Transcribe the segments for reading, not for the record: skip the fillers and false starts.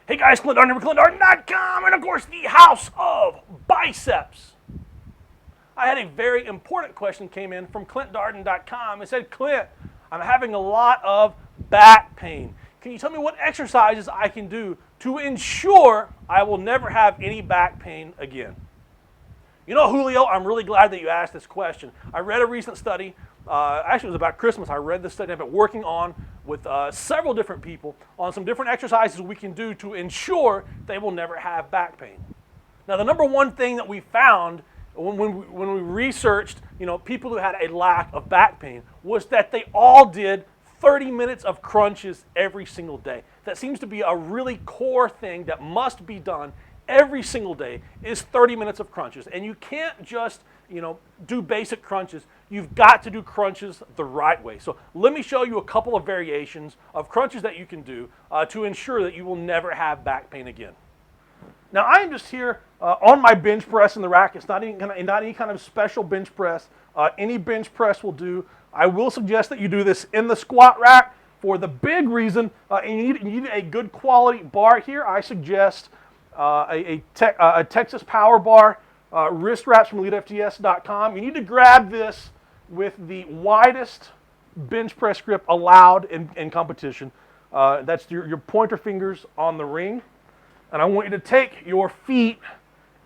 Hey guys, Clint Darden, ClintDarden.com, and of course the House of Biceps. I had a very important question came in from ClintDarden.com. It said, Clint, I'm having a lot of back pain. Can you tell me what exercises I can do to ensure I will never have any back pain again? You know, Julio, I'm really glad that you asked this question. I read a recent study. Actually, it was about Christmas. I read this study I've been working on with several different people on some different exercises we can do to ensure they will never have back pain. Now, the number one thing that we found when we researched, people who had a lack of back pain was that they all did 30 minutes of crunches every single day. That seems to be a really core thing that must be done every single day is 30 minutes of crunches. And you can't just, do basic crunches. You've got to do crunches the right way. So let me show you a couple of variations of crunches that you can do to ensure that you will never have back pain again. Now I am just here on my bench press in the rack. It's not any kind of special bench press. Any bench press will do. I will suggest that you do this in the squat rack for the big reason, and you need a good quality bar here. I suggest a Texas Power Bar wrist wraps from EliteFTS.com. You need to grab this with the widest bench press grip allowed in competition. That's your pointer fingers on the ring. And I want you to take your feet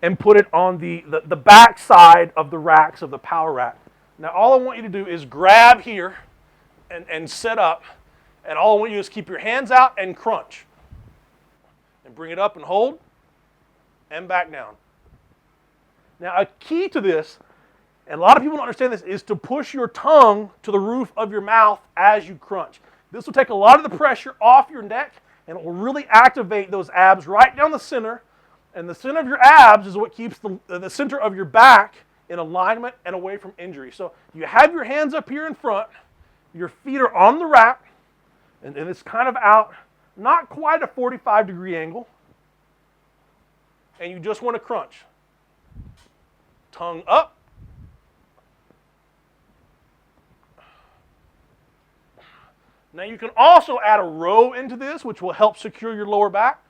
and put it on the back side of the racks of the power rack. Now all I want you to do is grab here and set up, and all I want you to do is keep your hands out and crunch. And bring it up and hold, and back down. Now a key to this, and a lot of people don't understand this, is to push your tongue to the roof of your mouth as you crunch. This will take a lot of the pressure off your neck, and it will really activate those abs right down the center. And the center of your abs is what keeps the center of your back in alignment and away from injury. So you have your hands up here in front, your feet are on the rack, and it's kind of out, not quite a 45-degree angle, and you just want to crunch. Tongue up. Now you can also add a row into this, which will help secure your lower back.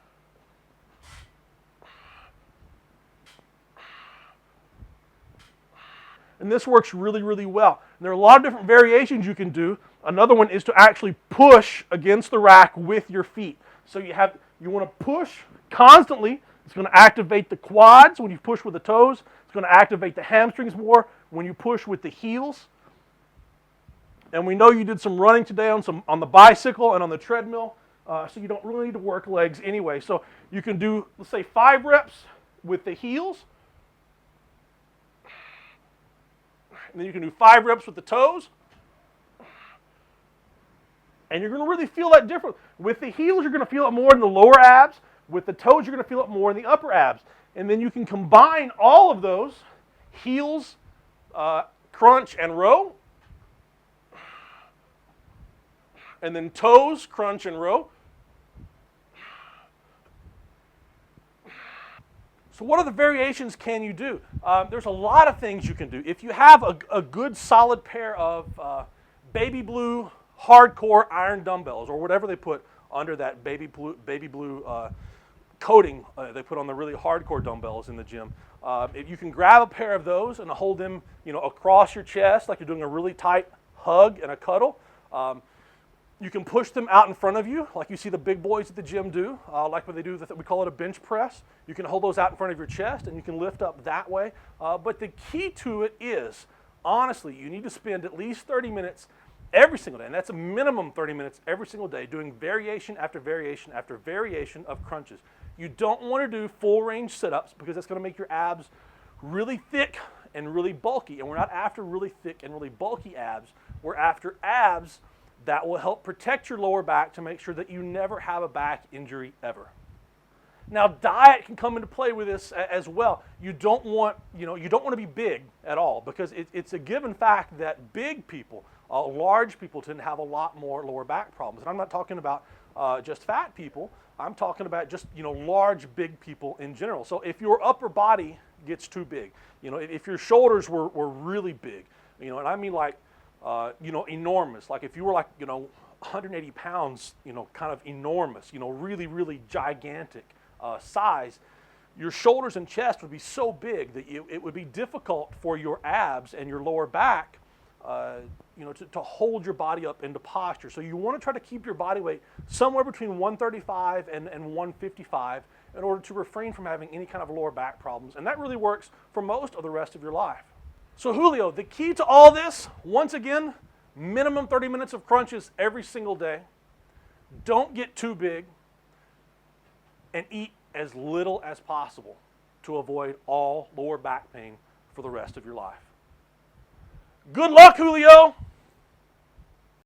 And this works really, really well. And there are a lot of different variations you can do. Another one is to actually push against the rack with your feet. So you want to push constantly. It's going to activate the quads when you push with the toes. It's going to activate the hamstrings more when you push with the heels. And we know you did some running today on the bicycle and on the treadmill, so you don't really need to work legs anyway. So you can do, let's say, 5 reps with the heels. And then you can do 5 reps with the toes. And you're going to really feel that difference. With the heels, you're going to feel it more in the lower abs. With the toes, you're going to feel it more in the upper abs. And then you can combine all of those, heels, crunch, and row. And then toes, crunch, and row. So what other variations can you do? There's a lot of things you can do. If you have a good solid pair of baby blue hardcore iron dumbbells, or whatever they put under that baby blue coating they put on the really hardcore dumbbells in the gym, if you can grab a pair of those and hold them across your chest like you're doing a really tight hug and a cuddle. You can push them out in front of you, like you see the big boys at the gym do, like when they do, we call it a bench press. You can hold those out in front of your chest, and you can lift up that way. But the key to it is, honestly, you need to spend at least 30 minutes every single day, and that's a minimum 30 minutes every single day, doing variation after variation after variation of crunches. You don't want to do full range sit-ups because that's going to make your abs really thick and really bulky, and we're not after really thick and really bulky abs. We're after abs that will help protect your lower back to make sure that you never have a back injury ever. Now, diet can come into play with this as well. You don't want to be big at all, because it's a given fact that big people, large people, tend to have a lot more lower back problems. And I'm not talking about just fat people. I'm talking about just large, big people in general. So if your upper body gets too big, if your shoulders were really big, and I mean like enormous. Like if you were like, 180 pounds, kind of enormous, really, really gigantic size, your shoulders and chest would be so big that it would be difficult for your abs and your lower back, to hold your body up into posture. So you want to try to keep your body weight somewhere between 135 and 155 in order to refrain from having any kind of lower back problems. And that really works for most of the rest of your life. So Julio, the key to all this, once again, minimum 30 minutes of crunches every single day. Don't get too big, and eat as little as possible to avoid all lower back pain for the rest of your life. Good luck, Julio!